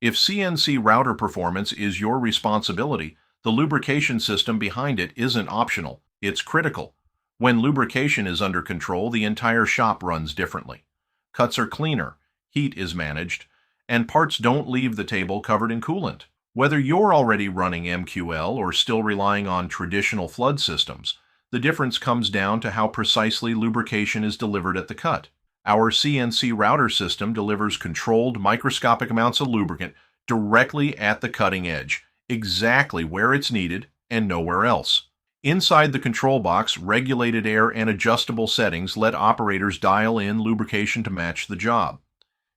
If CNC router performance is your responsibility, the lubrication system behind it isn't optional, it's critical. When lubrication is under control, the entire shop runs differently. Cuts are cleaner, heat is managed, and parts don't leave the table covered in coolant. Whether you're already running MQL or still relying on traditional flood systems, the difference comes down to how precisely lubrication is delivered at the cut. Our CNC router system delivers controlled microscopic amounts of lubricant directly at the cutting edge, exactly where it's needed and nowhere else. Inside the control box, regulated air and adjustable settings let operators dial in lubrication to match the job.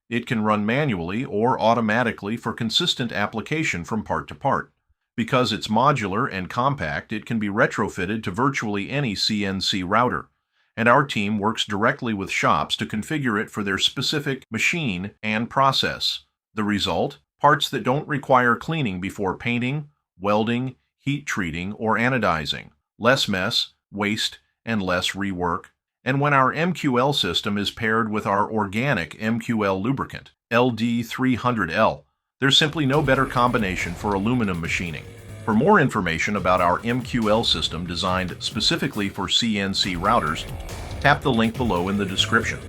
It can run manually or automatically for consistent application from part to part. Because it's modular and compact, it can be retrofitted to virtually any CNC router, and our team works directly with shops to configure it for their specific machine and process. The result? Parts that don't require cleaning before painting, welding, heat treating, or anodizing. Less mess, waste, and less rework. And when our MQL system is paired with our organic MQL lubricant, LD300L, there's simply no better combination for aluminum machining. For more information about our MQL system designed specifically for CNC routers, tap the link below in the description.